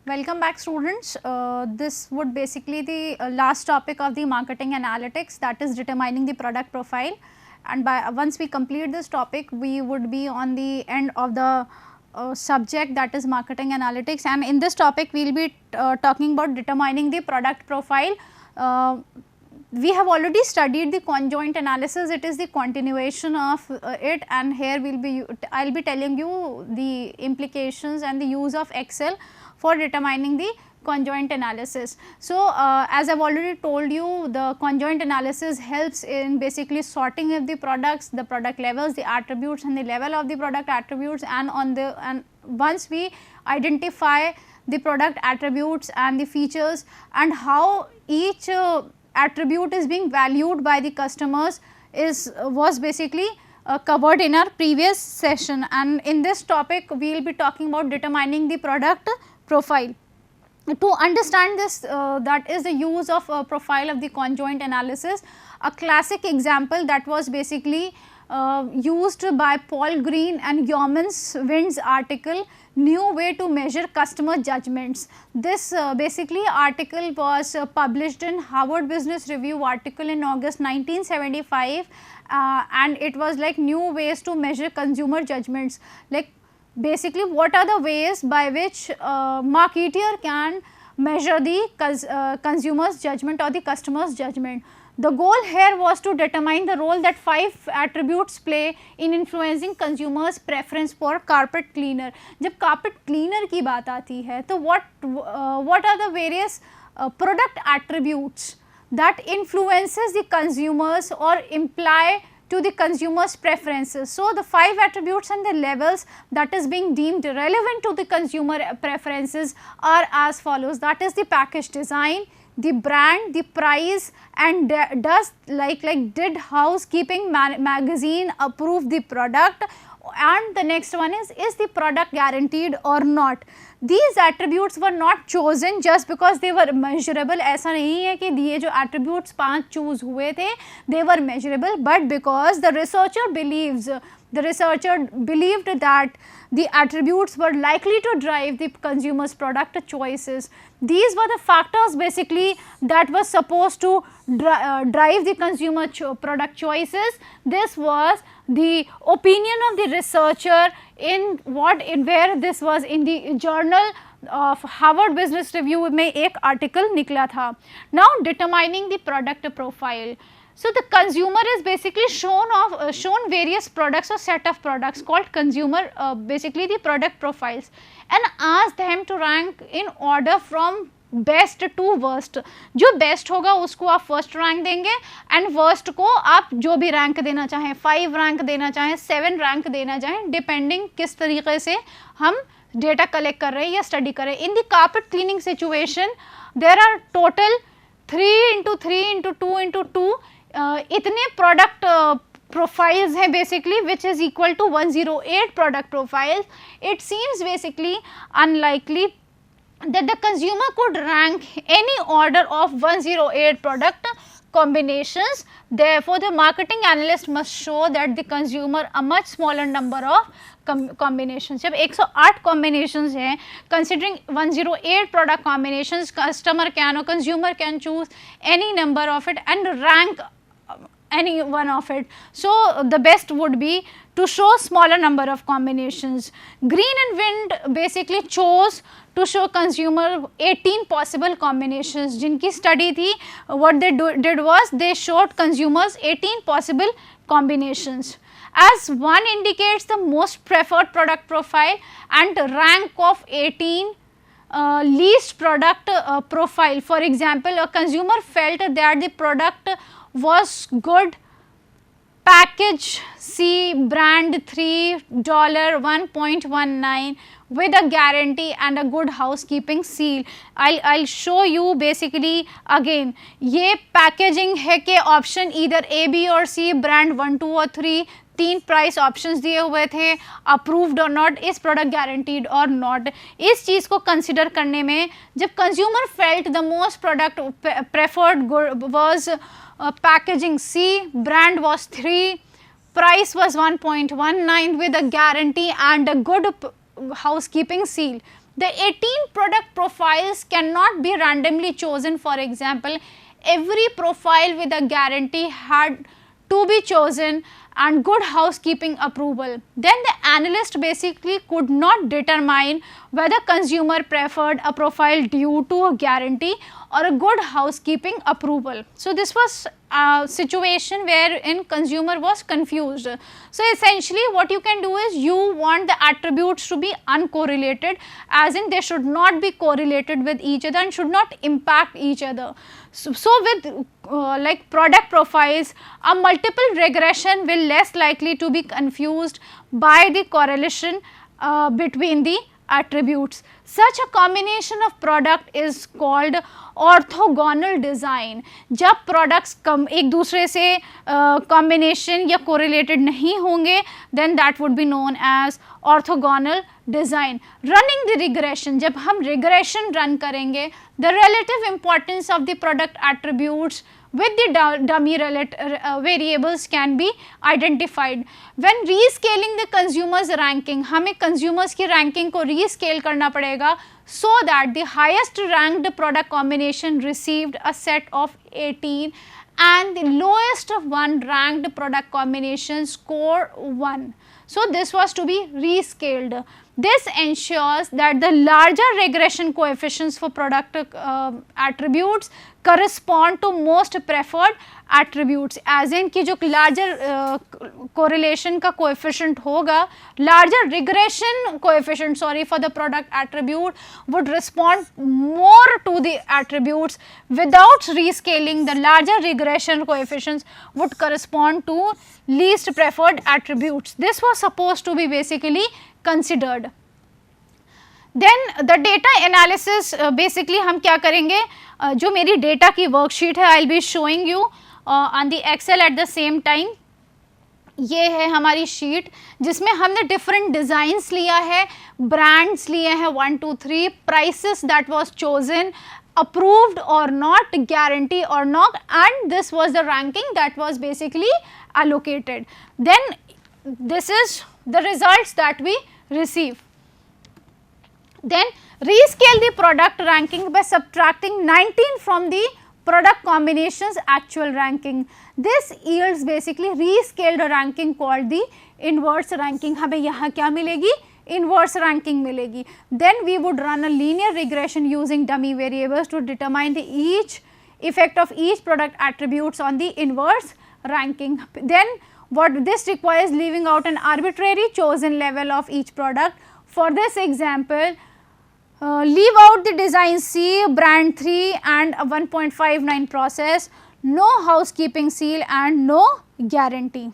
Welcome back, students. This would basically the last topic of the marketing analytics, that is determining the product profile. And by once we complete this topic, we would be on the end of the subject, that is marketing analytics. And in this topic, we will be talking about determining the product profile. We have already studied the conjoint analysis. It is the continuation of it, and here I will be telling you the implications and the use of Excel for determining the conjoint analysis. So, as I have already told you, the conjoint analysis helps in basically sorting of the products, the product levels, the attributes and the level of the product attributes, and once we identify the product attributes and the features and how each attribute is being valued by the customers was basically covered in our previous session. And in this topic we will be talking about determining the product profile. To understand this, that is the use of profile of the conjoint analysis. A classic example that was basically used by Paul Green and Yeomans Wind's article, New Way to Measure Customer Judgments. This basically article was published in Harvard Business Review article in August 1975, and it was like new ways to measure consumer judgments. Like basically what are the ways by which marketer can measure the consumer's judgment or the customer's judgment. The goal here was to determine the role that 5 attributes play in influencing consumers preference for carpet cleaner. जब carpet cleaner की बात आती है तो what are the various product attributes that influences the consumers or imply to the consumer's preferences. So, the 5 attributes and the levels that is being deemed relevant to the consumer preferences are as follows. That is the package design, the brand, the price, and does did housekeeping magazine approve the product, and the next one is the product guaranteed or not. These attributes were not chosen just because they were measurable. ऐसा नहीं है कि ये जो attributes 5 choose हुए थे, they were measurable, but because the researcher believed that the attributes were likely to drive the consumer's product choices. These were the factors basically that were supposed to drive the consumer product choices. This was the opinion of the researcher where this was in the journal of Harvard Business Review में एक article निकला था. Now determining the product profile. So, the consumer is basically shown various products or set of products called consumer, basically the product profiles, and ask them to rank in order from best to worst. जो best होगा उसको आप first rank देंगे and worst को आप जो भी rank देना चाहें, 5 रैंक देना चाहें, 7 रैंक देना चाहें, डिपेंडिंग किस तरीके से हम डेटा कलेक्ट कर रहे हैं या स्टडी कर रहे हैं. In the carpet cleaning situation there are total 3 into 3 into 2 into 2 इतने प्रोडक्ट profiles हैं basically, which is equal to 108 product profiles. It seems basically unlikely that the consumer could rank any order of 108 product combinations. Therefore, the marketing analyst must show that the consumer a much smaller number of combinations. जब 108 combinations हैं, considering 108 product combinations, customer can or consumer can choose any number of it and rank any one of it. So, the best would be to show smaller number of combinations. Green and Wind basically chose to show consumer 18 possible combinations. जिनकी study थी, what they did was they showed consumers 18 possible combinations. As 1 indicates the most preferred product profile and rank of 18 least product profile. For example, a consumer felt that the product was good, package C, brand $3, 1.19 with a guarantee and a good housekeeping seal. I'll show you basically again. ये packaging है कि option either A, B और C, brand 1, 2 और 3, 3 price options दिए हुए थे, approved और not, इस प्रोडक्ट गारंटीड और नॉट. इस चीज़ को कंसिडर करने में जब consumer felt the most product preferred was packaging C, brand was 3, price was 1.19 with a guarantee and a good housekeeping seal. The 18 product profiles cannot be randomly chosen. For example, every profile with a guarantee had to be chosen and good housekeeping approval. Then the analyst basically could not determine whether consumer preferred a profile due to a guarantee or a good housekeeping approval. So this was a situation wherein consumer was confused. So essentially what you can do is you want the attributes to be uncorrelated, as in they should not be correlated with each other and should not impact each other. So with like product profiles, a multiple regression will less likely to be confused by the correlation between the attributes. Such a combination of product is called orthogonal design. जब products एक दूसरे से combination या correlated नहीं होंगे, then that would be known as orthogonal design. Running the regression, जब हम regression run करेंगे, the relative importance of the product attributes with the dummy variables can be identified. When rescaling the consumers ranking, हमें consumers की ranking को rescale करना पड़ेगा, so that the highest ranked product combination received a set of 18 and the lowest one ranked product combination score 1. So this was to be rescaled. This ensures that the larger regression coefficients for product attributes correspond to most preferred attributes, as in कि जो larger correlation का coefficient होगा, larger regression coefficient for the product attribute would respond more to the attributes. Without rescaling, the larger regression coefficients would correspond to least preferred attributes. This was supposed to be basically considered. Then the data analysis, basically हम क्या करेंगे, जो मेरी data की worksheet है, I'll be showing you on the Excel at the same time. ये है हमारी sheet जिसमें हमने different designs लिया है, brands लिए हैं 1, 2, 3, prices that was chosen, approved or not, guarantee or not, and this was the ranking that was basically allocated. Then this is the results that we receive. Then rescale the product ranking by subtracting 19 from the product combinations actual ranking. This yields basically rescaled ranking called the inverse ranking. हमें यहाँ क्या मिलेगी? Inverse ranking मिलेगी. Then we would run a linear regression using dummy variables to determine the each effect of each product attributes on the inverse ranking. Then what this requires leaving out an arbitrary chosen level of each product. For this example, leave out the design C, brand 3 and a 1.59 process, no housekeeping seal and no guarantee.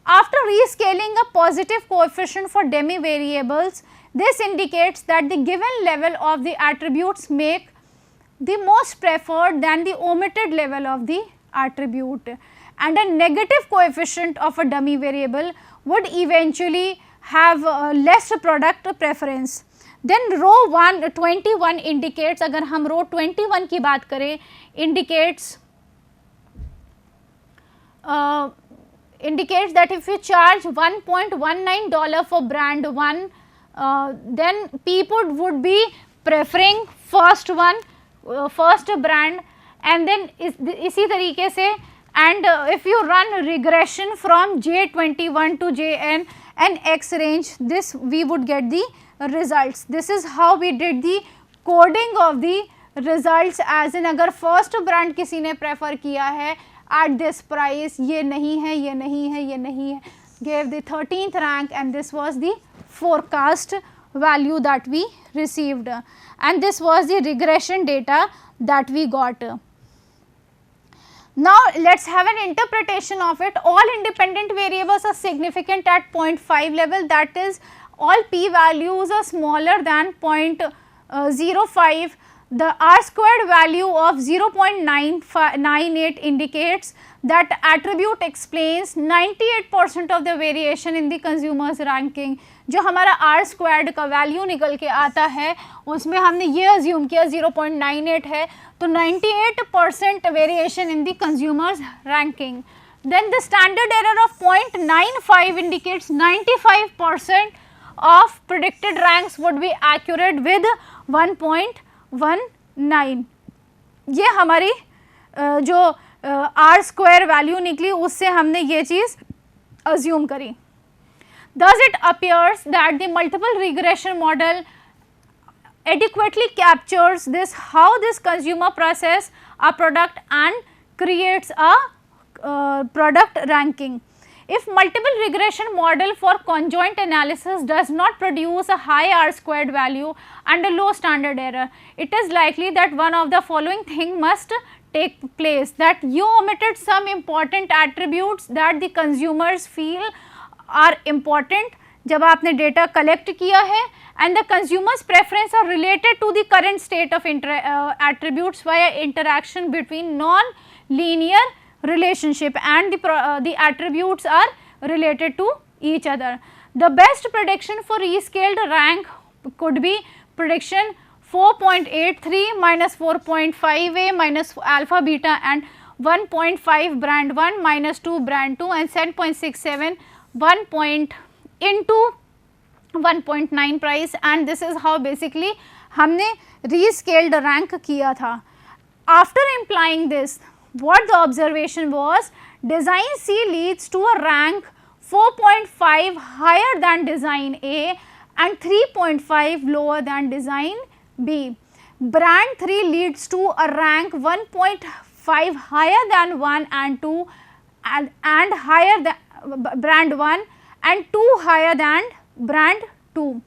After rescaling a positive coefficient for dummy variables, this indicates that the given level of the attributes make the most preferred than the omitted level of the attribute, and a negative coefficient of a dummy variable would eventually have less product preference. Then row 21 indicates, अगर हम row 21 की बात करें, indicates that if you charge $1.19 for brand 1, then people would be preferring first brand, and then इसी तरीके से, and if you run regression from J21 to Jn and X range, this we would get the results. This is how we did the coding of the results, as in अगर first brand किसी ने prefer किया है at this price, ये नहीं है, ये नहीं है, ये नहीं है, gave the 13th rank, and this was the forecast value that we received, and this was the regression data that we got. Now let's have an interpretation of it. All independent variables are significant at 0.5 level, that is all p values are smaller than 0.05. The R squared value of 0.998 indicates that attribute explains 98% of the variation in the consumers ranking. जो हमारा R squared का value निकल के आता है उसमें हमने ये अज्यूम किया 0.98 है, तो 98% variation in the consumers ranking. Then the standard error of 0.95 indicates 95% of predicted ranks would be accurate with 1.19. ये हमारी जो आर स्क्वायर वैल्यू निकली उससे हमने ये चीज़ अज्यूम करी. Thus it appears that the multiple regression model adequately captures this, how this consumer process a product and creates a product ranking. If multiple regression model for conjoint analysis does not produce a high R squared value and a low standard error, it is likely that one of the following thing must take place, that you omitted some important attributes that the consumers feel are important जब आपने data collect किया है, and the consumers preference are related to the current state of attributes via interaction between non-linear relationship, and the attributes are related to each other. The best prediction for rescaled rank could be prediction 4.83 minus 4.5a minus alpha beta and 1.5 brand 1 minus 2 brand 2 and 7.67 1 point into 1.9 price, and this is how basically हमने rescaled rank किया था. After implying this, what the observation was, design C leads to a rank 4.5 higher than design A and 3.5 lower than design B. Brand 3 leads to a rank 1.5 higher than 1 and 2 and higher than brand 1 and 2 higher than brand 2.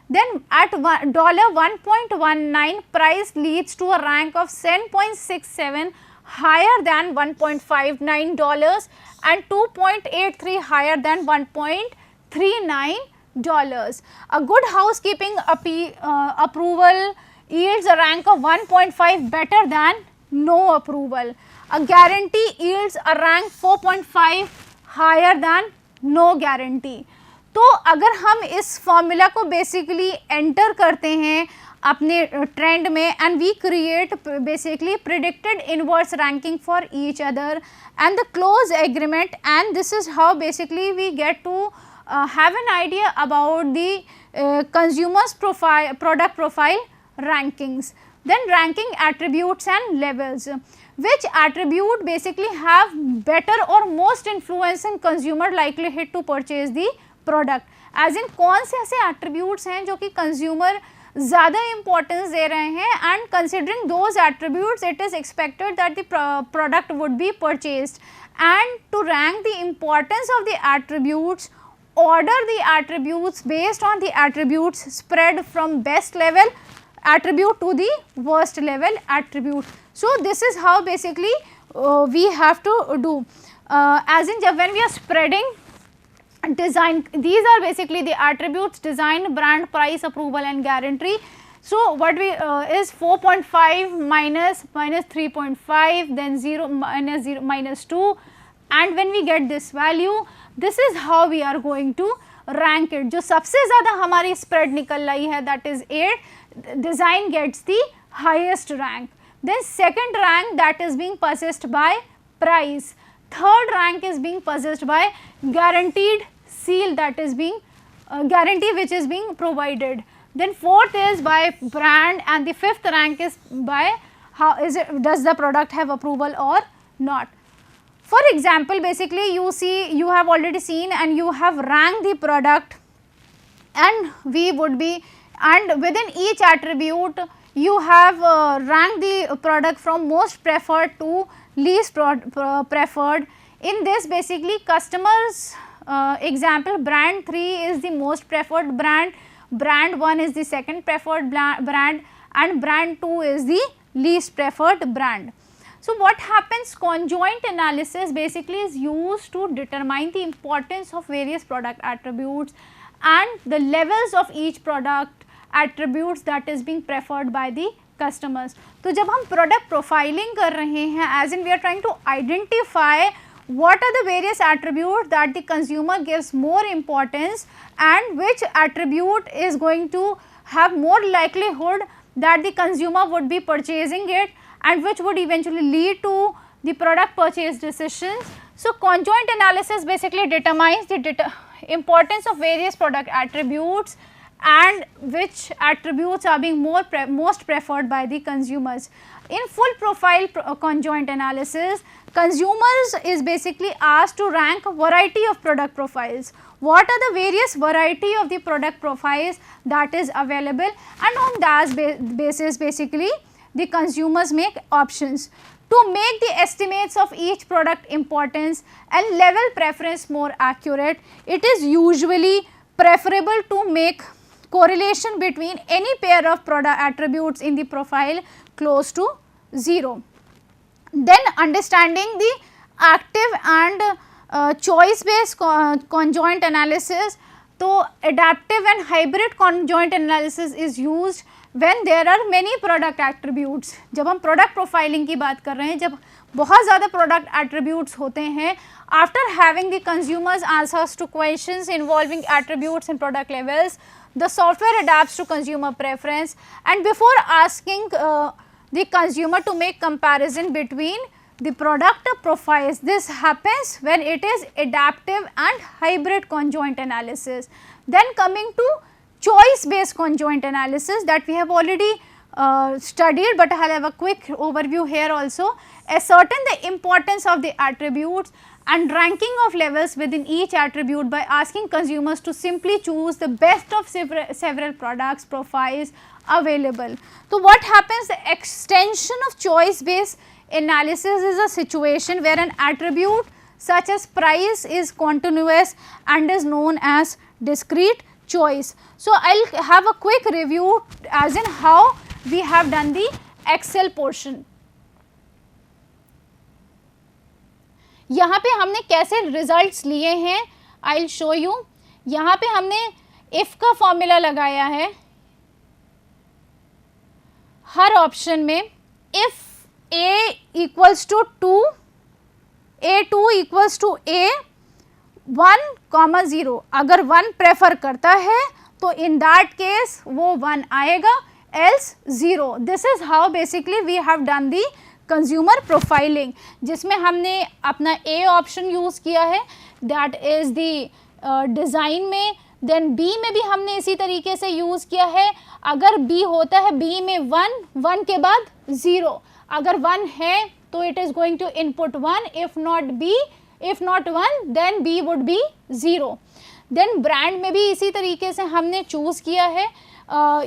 Then at $1.19 price leads to a rank of 7.67 higher than $1.59 and 2.83 higher than $1.39. A good housekeeping approval yields a rank of 1.5 better than no approval. A guarantee yields a rank 4.5 higher than no guarantee. तो अगर हम इस formula को basically enter करते हैं अपने trend में, and we create basically predicted inverse ranking for each other and the close agreement, and this is how basically we get to have an idea about the consumers profile, product profile rankings. Then ranking attributes and levels. Which attribute basically have better or most influence in consumer likelihood to purchase the product? As in कौन से ऐसे attributes हैं जो कि consumer ज़्यादा importance दे रहे हैं, and considering those attributes it is expected that the product would be purchased. And to rank the importance of the attributes, order the attributes based on the attributes spread from best level attribute to the worst level attribute. So this is how basically we have to do. As in when we are spreading design, these are basically the attributes: design, brand, price, approval and guarantee. So what we is 4.5 minus 3.5, then 0 minus 2, and when we get this value, this is how we are going to rank it. जो सबसे ज़्यादा हमारी spread निकल रही है, that is 8, design gets the highest rank. Then second rank that is being possessed by price. Third rank is being possessed by guaranteed seal, that is being guarantee which is being provided. Then fourth is by brand, and the fifth rank is by how is it, does the product have approval or not. For example, basically you see, you have already seen and you have ranked the product, and we would be, and within each attribute you have ranked the product from most preferred to least preferred. In this basically customers example, brand 3 is the most preferred brand, brand 1 is the second preferred brand and brand 2 is the least preferred brand. So what happens, conjoint analysis basically is used to determine the importance of various product attributes and the levels of each product attributes that is being preferred by the customers. तो जब हम product profiling कर रहे हैं, as in we are trying to identify what are the various attributes that the consumer gives more importance and which attribute is going to have more likelihood that the consumer would be purchasing it, and which would eventually lead to the product purchase decisions. So conjoint analysis basically determines the importance of various product attributes and which attributes are being most preferred by the consumers. In full profile conjoint analysis, consumers is basically asked to rank a variety of product profiles. What are the various variety of the product profiles that is available, and on that basis basically the consumers make options. To make the estimates of each product importance and level preference more accurate, it is usually preferable to make correlation between any pair of product attributes in the profile close to 0. Then understanding the active and choice based conjoint analysis. So adaptive and hybrid conjoint analysis is used when there are many product attributes. जब हम product profiling की बात कर रहे हैं, जब बहुत ज़्यादा product attributes होते हैं, after having the consumers answers to questions involving attributes and product levels, the software adapts to consumer preference, and before asking the consumer to make comparison between the product profiles, this happens when it is adaptive and hybrid conjoint analysis. Then coming to choice based conjoint analysis that we have already studied, but I will have a quick overview here also. Ascertain the importance of the attributes and ranking of levels within each attribute by asking consumers to simply choose the best of several products profiles available. So what happens, the extension of choice based analysis is a situation where an attribute such as price is continuous and is known as discrete choice. So I will have a quick review as in how we have done the Excel portion. यहाँ पे हमने कैसे results लिए हैं, I will show you. यहाँ पे हमने if का फॉर्मूला लगाया है हर ऑप्शन में. If a equals to 2, a2 equals to a 1, 0, अगर 1 प्रेफर करता है तो इन दैट केस वो 1 आएगा, else 0. This is how basically we have done the consumer profiling, जिसमें हमने अपना ए ऑप्शन यूज़ किया है, दैट इज़ दी डिज़ाइन में. देन बी में भी हमने इसी तरीके से यूज़ किया है. अगर बी होता है, बी में 1 के बाद 0, अगर 1 है तो it is going to input 1, if not 1 then B would be 0. Then brand में भी इसी तरीके से हमने चूज़ किया है,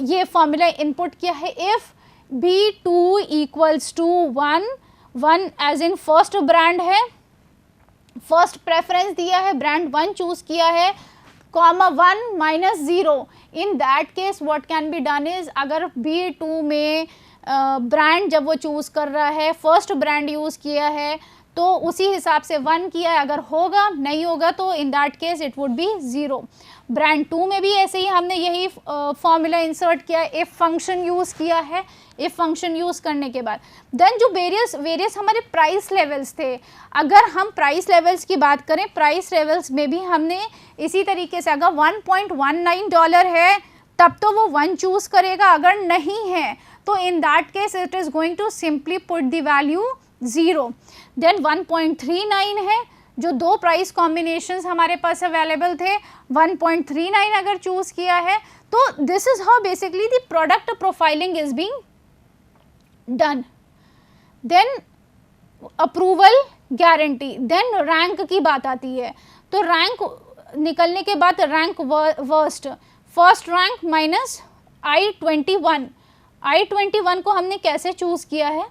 ये फॉर्मूला इनपुट किया है. If B2 equals to 1 as in first brand है, फर्स्ट प्रेफरेंस दिया है, ब्रांड 1 चूज़ किया है, comma 1 - 0. In that case what can be done is, अगर B2 में ब्रांड जब वो चूज़ कर रहा है, फर्स्ट ब्रांड यूज़ किया है तो उसी हिसाब से 1 किया है, अगर होगा नहीं होगा तो in that case it would be 0. Brand 2 में भी ऐसे ही हमने यही फॉर्मूला इंसर्ट किया है, इफ़ फंक्शन यूज़ किया है. इफ़ फंक्शन यूज़ करने के बाद देन जो वेरियस हमारे प्राइस लेवल्स थे, अगर हम प्राइस लेवल्स की बात करें, प्राइस लेवल्स में भी हमने इसी तरीके से, अगर $1.19 है तब तो वो 1 चूज़ करेगा, अगर नहीं है तो in that case it is going to simply put the value 0. Then 1.39 है, जो 2 प्राइस कॉम्बिनेशंस हमारे पास अवेलेबल थे, 1.39 अगर चूज़ किया है तो this is how basically the product profiling is being done. Then approval guarantee, then rank की बात आती है. तो रैंक निकलने के बाद rank worst, first rank minus I-21 को हमने कैसे चूज़ किया है,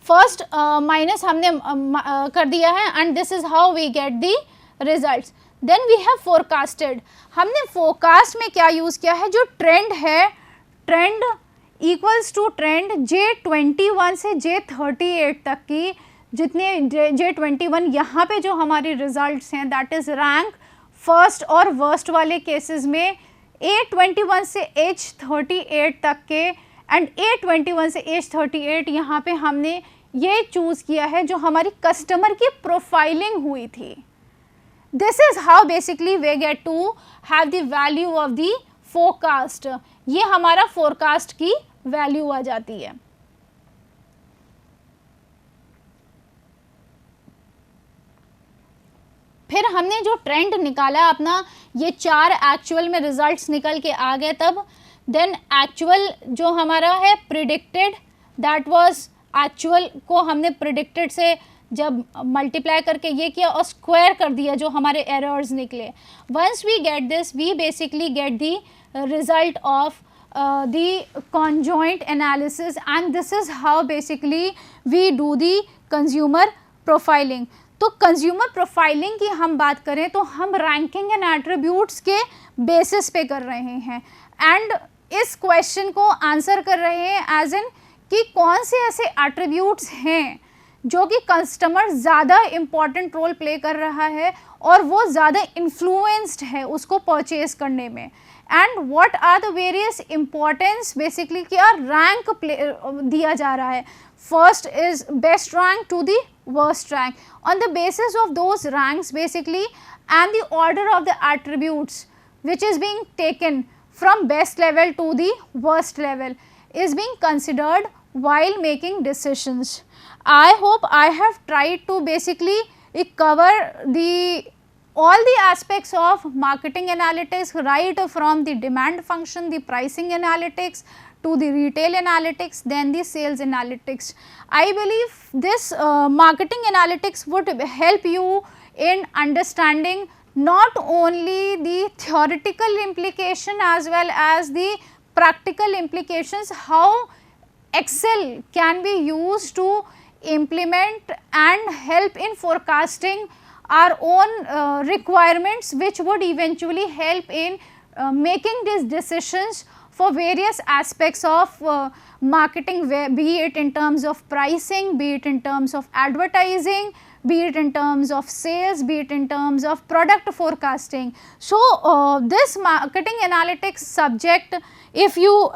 फर्स्ट माइनस हमने कर दिया है, and this is how we get the results. Then we have forecasted, हमने फोरकास्ट में क्या यूज़ किया है, जो ट्रेंड है, trend equals to trend J21 से J38 तक की जितने J21 यहाँ पे जो हमारे रिजल्ट्स हैं, दैट इज़ रैंक फर्स्ट और वर्स्ट वाले केसेस में A21 से H38 तक के, एंड A21 से H38 यहाँ पे हमने ये चूज़ किया है जो हमारी कस्टमर की प्रोफाइलिंग हुई थी. This is how basically we get to have the value of the forecast. ये हमारा फोरकास्ट की वैल्यू आ जाती है. फिर हमने जो ट्रेंड निकाला अपना, ये 4 एक्चुअल में रिजल्ट्स निकल के आ गए तब, देन एक्चुअल जो हमारा है प्रिडिक्टेड, दैट वाज एक्चुअल को हमने प्रिडिक्टेड से जब मल्टीप्लाई करके ये किया और स्क्वायर कर दिया जो हमारे एरर्स निकले. Once we get this, we basically get the result of the conjoint analysis, and this is how basically we do the consumer profiling. तो कंज्यूमर प्रोफाइलिंग की हम बात करें तो हम रैंकिंग एंड एट्रीब्यूट्स के बेसिस पे कर रहे हैं, एंड इस क्वेश्चन को आंसर कर रहे हैं एज इन कि कौन से ऐसे एट्रीब्यूट्स हैं जो कि कस्टमर ज़्यादा इम्पॉर्टेंट रोल प्ले कर रहा है और वो ज़्यादा इन्फ्लुएंस्ड है उसको परचेज करने में, and what are the various importance basically क्या रैंक दिया जा रहा है. First is best rank to the worst rank. On the basis of those ranks basically and the order of the attributes which is being taken from best level to the worst level is being considered while making decisions. I hope I have tried to basically cover all the aspects of marketing analytics, right from the demand function, the pricing analytics, to the retail analytics, then the sales analytics. I believe this marketing analytics would help you in understanding not only the theoretical implication as well as the practical implications, how Excel can be used to implement and help in forecasting our own requirements, which would eventually help in making these decisions for various aspects of marketing, be it in terms of pricing, be it in terms of advertising, be it in terms of sales, be it in terms of product forecasting. So, this marketing analytics subject, if you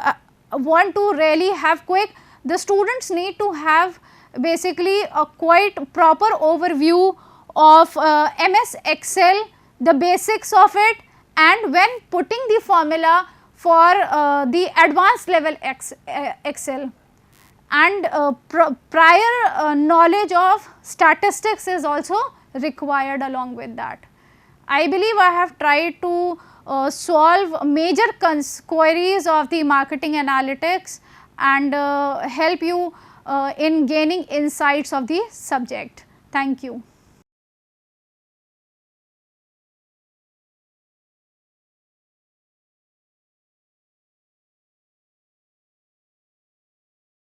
want to really have quick, the students need to have basically a quite proper overview of MS Excel, the basics of it, and when putting the formula for the advanced level Excel, and prior knowledge of statistics is also required along with that. I believe I have tried to solve major queries of the marketing analytics and help you in gaining insights of the subject. Thank you.